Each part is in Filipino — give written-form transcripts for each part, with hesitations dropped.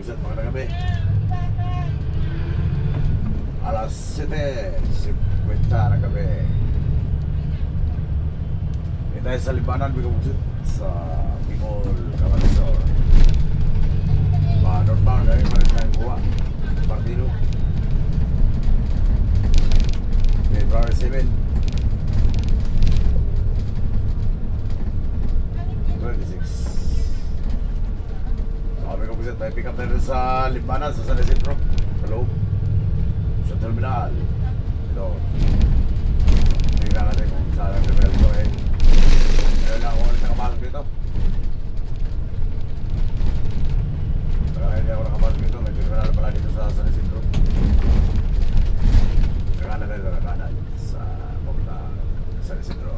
Kabuset, magandang gabi. Alas 7:50 ng gabi. Hindi tayo sa Libanan, Kabuset, sa Bicol, Camarines. Northbound, dahil malit tayong kuha. Partido. February 7. 26. Sabi ko kasi tayo pick up tayo sa Libanan, sa San Isidro, sa loob, sa terminal. Ito, tingnan natin kung saan ang terminal ito eh. Ngayon lang ako ulit nakapasok dito. Kaya hindi ako nakapasok dito, may terminal pala dito sa San Isidro. Kakanan tayo sa kakanan sa papunta San Isidro.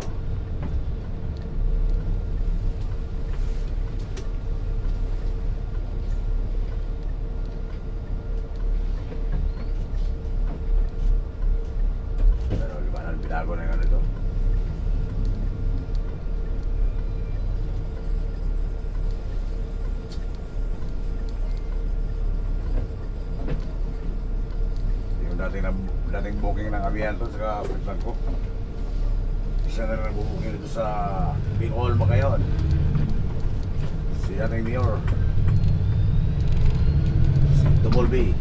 Binago na yung ano ito. Yung dating booking ng Avianto sa Pagpag ko. Isa na rin booking dito sa Bicol Magayon. Si ating mayor, si Double B.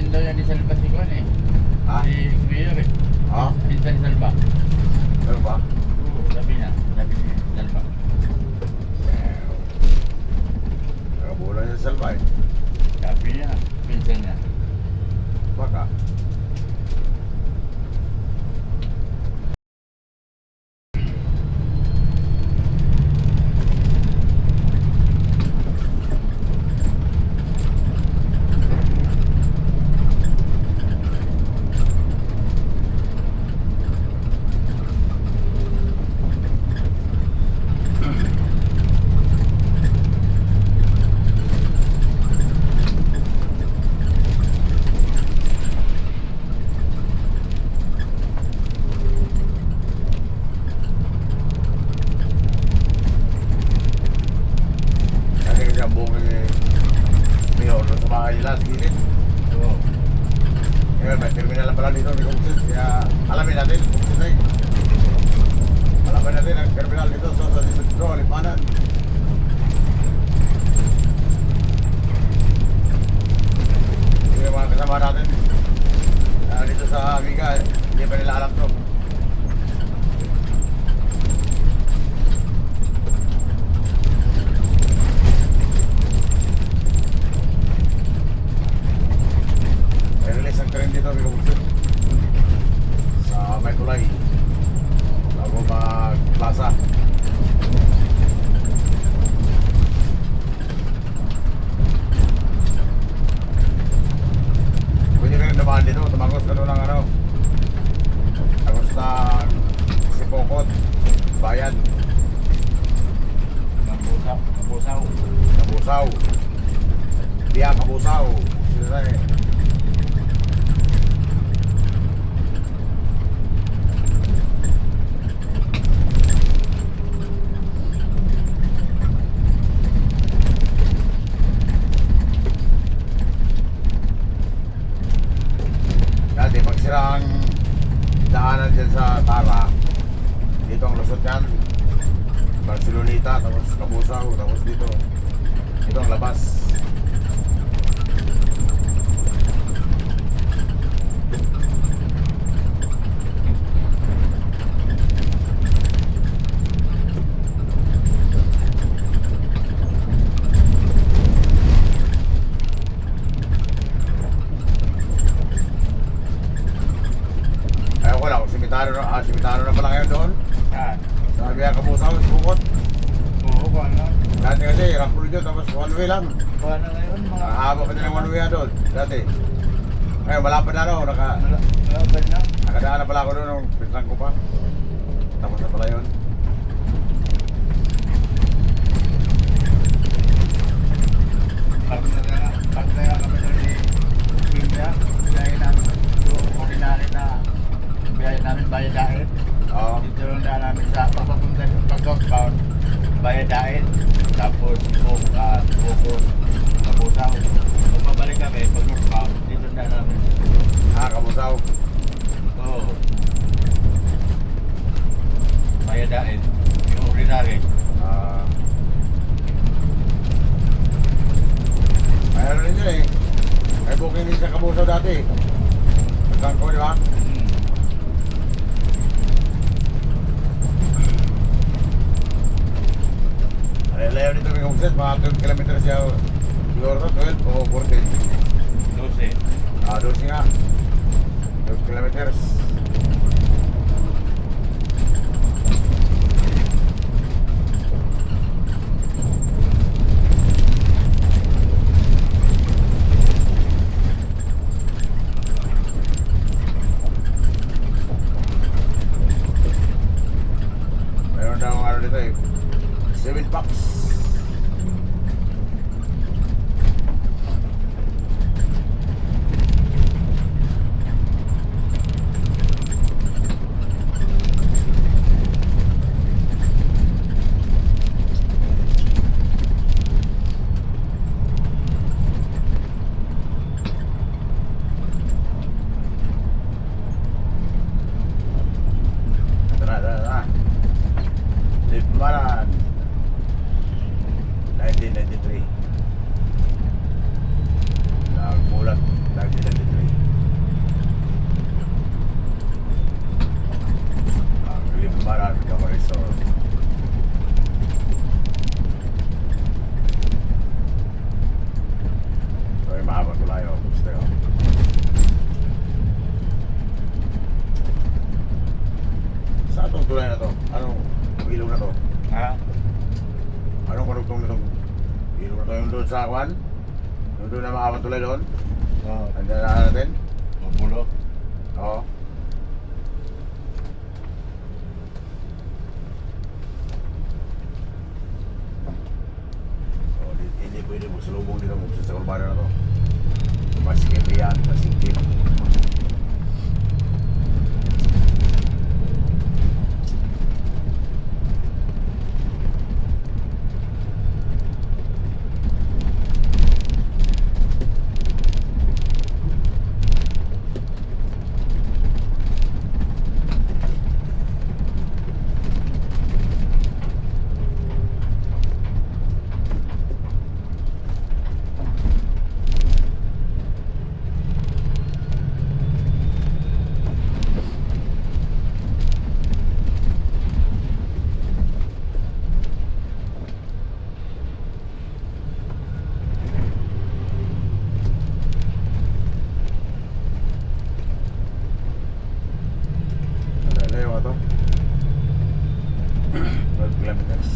Daw yan ni Salva si Juan eh. Ha? Si Mayor eh. Ha? Minsan ni Salva. Ano ba? Oo, sabi niya ni Salva. Nakabulan niya sa Salva eh. Sabi niya, minsan niya. Baka. Ang buong mayor sa bahay nila, sa gilid. Oo. Ngayon, may terminal na pala dito, kaya alamin natin kung sino tayo. Alamin natin ang terminal dito sa San Isidro, Libanan. Yung mga kasama natin dito sa Amiga, hindi pa nila alam to. Release ang train dito, Bicol sa may tulay bago mag-plaza. Pwede rin naman dito, tumagos ka doon ng ano, tagos ng Sipokot, Bayan, Kabusaw. Kabusaw, Biya Kabusaw, sila eh. Dati pag sira ang daanan dyan sa Tara, dito ang lusot yan, Barcelonita, tapos Kabusaw, tapos dito ang labas. Ayaw ko lang, simitaro na pala ngayon doon. Saan? Sabi ang Kabusaw, Bukot. Oo, kung ano. Dati kasi, rampulo dyan, tapos one way lang. Kung ano ngayon, mga... Haba pa din ang one way doon, dati. Ngayon, malapad na ano, Malaban na. nakadaan na pala ako doon nung pinsan ko pa. Tapos na pala yun. Pag na kami doon dati. Nagkangko, di ba? Ay, layo nito may kumset, mga 12 kilometers siya. Siguro 12 o 14. 12. 12 nga. 12 kilometers. Meron daw ano dito eh. 7 packs. Tara. Libanan 1993. Nagmulat 1993. Ang Libanan Camarisol. So ay mahabang tulayo. Gusto ko. Sa itong tulay na to? Anong ilog na to? Ha? Anong karugtong na to? Ilog na to yung doon sa Akwan? Yung doon na mahabang tulay doon? Oo. Andiyan na natin? Mabulo. Oo. Oh, hindi pwede magsalubong dito sa kurbana na to. Masikip yan, masikip. Layo ka to? 12 kilometers.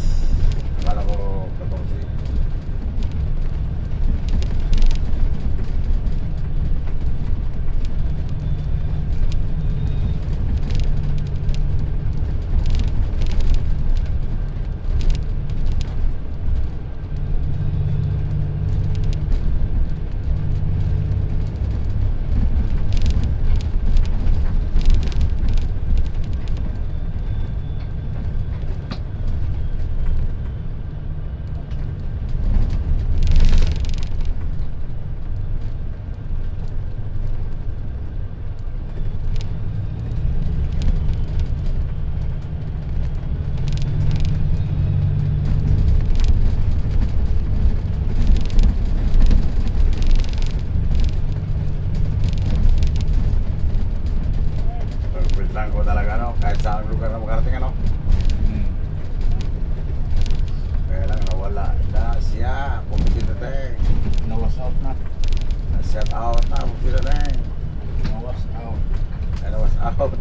Akala ko 14. Pagpiltran ko talaga no, kahit saan lugar na makarating ano. Kaya lang nawala na siya, pumusita tayo. Nawas out na. Na-set out na, pumusita tayo. Nawas out. Ano was out?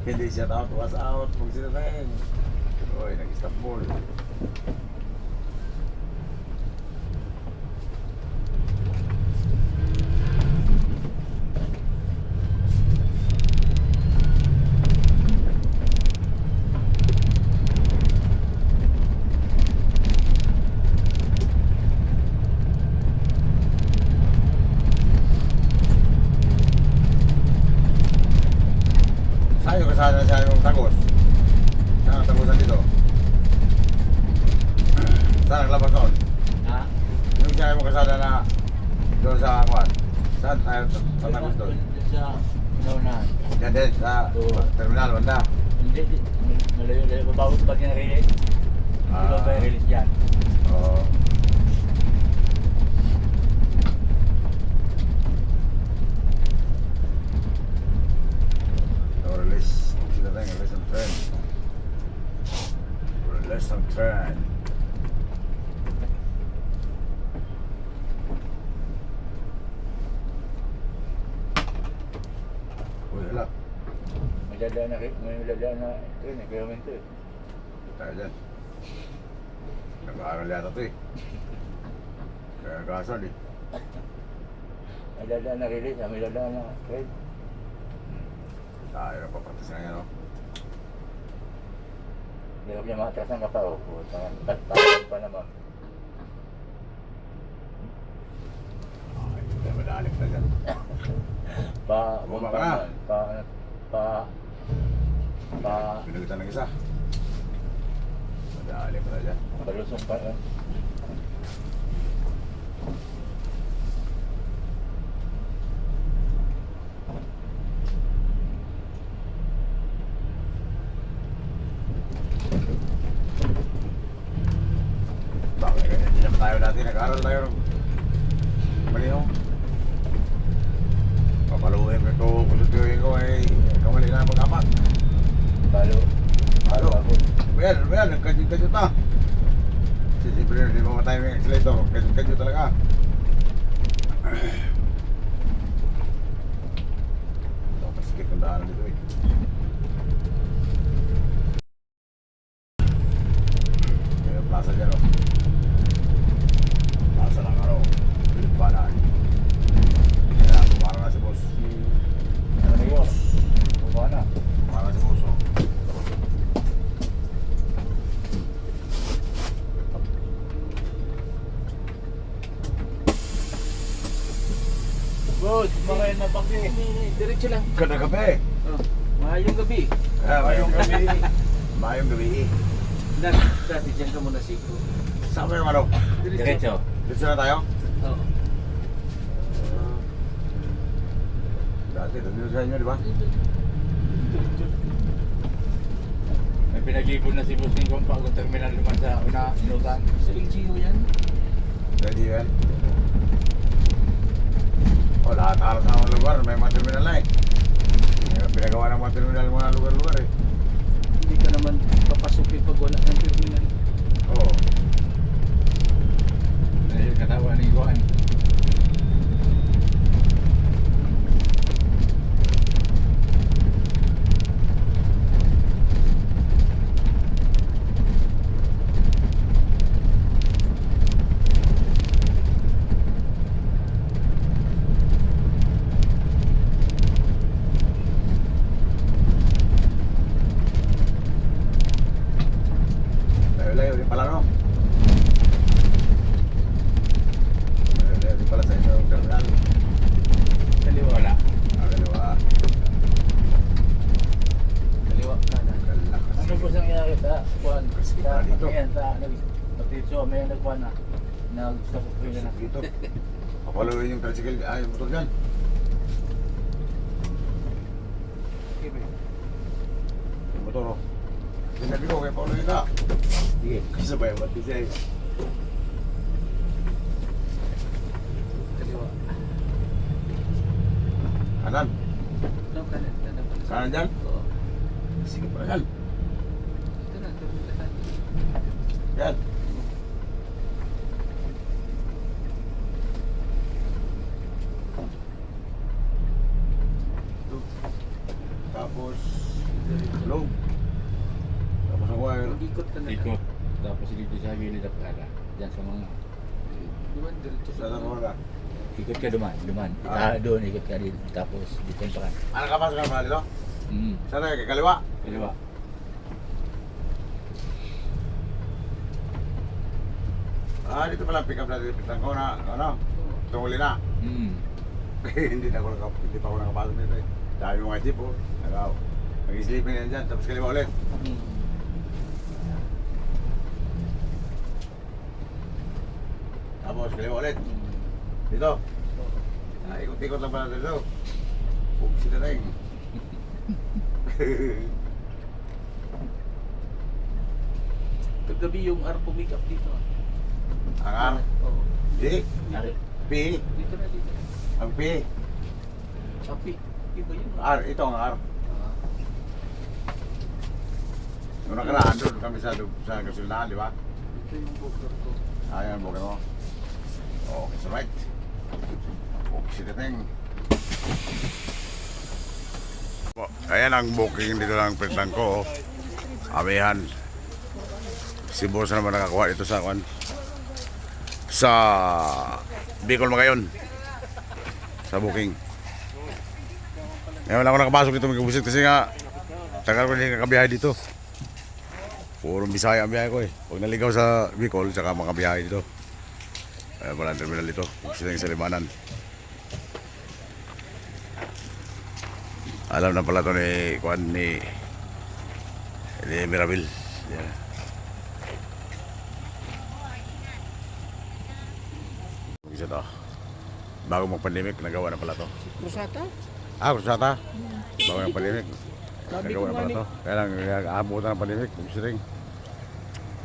Hindi set out, was out, pumusita tayo. Uy, nag-Istanbul. Saan yung kasada na siya yung tagos? Saan ang tagosan dito? Saan naglabas doon? Ha? Yung siya yung kasada na doon sa Akwan? Saan tayo tatagos doon? Sa naunahan. Yan din, sa terminal, banda. Hindi. Malayo-layo. Babago ito ba't yung nare-release? Hindi ba ba yung release dyan? Oo. sila. May dadaan na train eh, kaya minto eh. Tayo dyan. Nag-aaral yata ito eh. Kaya nag-aasal eh. May dadaan na release, may dadaan na train. Tayo na papatas na yan, no? Hindi ko niya makatrasan ka pa, oh. Tatangan pa naman. Okay, hindi tayo madalip na dyan. Bumaba ka na. Pinalitan ng isa. Madalip na dyan. Palusong pa. Bakit ganyan din naman tayo dati? Nag-aaral tayo ng maliho. Papaluhin ko ito, kusutuhin ko eh. Kamali na mag-apat. Balo. Balo ako. Well, nagkadyo-kadyo ta. Siyempre, hindi mamatay ng accelerator. Kadyo-kadyo talaga. Ito, pasikit ang daanan dito eh. Kaya plaza dyan o. Plaza ng ano, Pilipanan. Kaya, kumara na si boss. Ano yun? Bumaba na. Kumara si boss o. Good, makain na paki. Diretso lang. Ganda gabi. Oh, mahayong gabi. Mayong gabi. Mayong gabi. Dati dyan ka muna siguro. Saan ba yung ano? Diretso. Dito na tayo? Oo. Dati, dito sa inyo, di ba? May pinag-ibon na si Busing kung pagod terminal naman sa una, inutan. Sa LGU yan. Ready yan? O, lahat halos ng mga lugar, may mga terminal na eh. May pinagawa ng mga terminal mga lugar-lugar eh. Hindi ka naman papasukin pag wala ng terminal. Oo. Dahil katawa ni Juan. Layo-layo din pala, no? Layo-layo din pala sa inyo yung terminal. Kaliwa wala. Kaliwa. Kaliwa kanan. Kalakas. Ano po siyang inakit ha? Juan. Kasi Sa pa dito. Ayan, sa Patitso, may nagkuhan na. Nag-stop ko yun na. Dito. Papaluin yung tricycle, yung motor dyan. Okay ba? Yung motor, oh. Sinabi ko, kaya papaluin ka. Sige. Kasabay ang mati siya eh. Kaliwa. Kanan. No, kanan. Kanan pala. Kanan dyan? Oo. Sige pa yan. Ito na, terminal natin. Yan. Tapos, low. Tapos ang wire. Mag-ikot ka na. Ikot. Tapos dito sa gilid at pala. Diyan sa mga... Diwan, diretso Sa tanong ka. Ikot ka duman. Ah. Doon, ikot ka dito. Tapos dito yung pakan. Ano ka pa sa kamala dito? Saan tayo? Kay kaliwa? Kaliwa. Dito pala pick up natin. Pitan ko na, ano? Tunguli na. Hindi pa ako nakapasok dito eh. Dahil yung mga jeep oh. Nag-sleeping na dyan. Tapos kaliwa ulit. Tapos kaliwa ulit. Dito. Ikot-ikot lang pala dito. Pugsi na tayo. Kagabi yung R pumick up dito. Ang R. Oo. D. Ari. P. Dito na dito. Ang P. Api. Iba yun. R. Ito ang R. Nung nakaraan doon kami sa gasolinahan, di ba? Ito yung booker ko. Ayan, bukan mo. Okay, so right. Okay, si Teteng. Ayan ang booking dito ng pintan ko. Amihan. Si boss naman nakakuha dito sa sa Bicol Magayon. Sa booking. Ngayon lang ako nakapasok dito mag-busit kasi nga tagal ko hindi kakabiyahe dito. Puro Bisaya ang biyahe ko eh. Pag naligaw sa Bicol, tsaka makabiyahe dito. Ayan pala ang terminal dito. Sila yung sa Limanan. Alam na pala ito ni Mirabil. Yan. Isa to. Bago mag-pandemic, nagawa na pala to. Rosata? Kusata. Bago ng pandemic. Sabi Nagawa ko na nga pala ni, to. Kaya lang, aabutan ng pandemic. Busiting.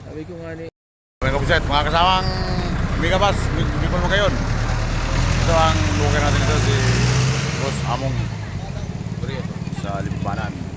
sabi ko nga ni, Mga kapuset, mga kasamang Megabus, Bicol Magayon. Ito ang lugar natin ito, si Boss Among sa Libanan.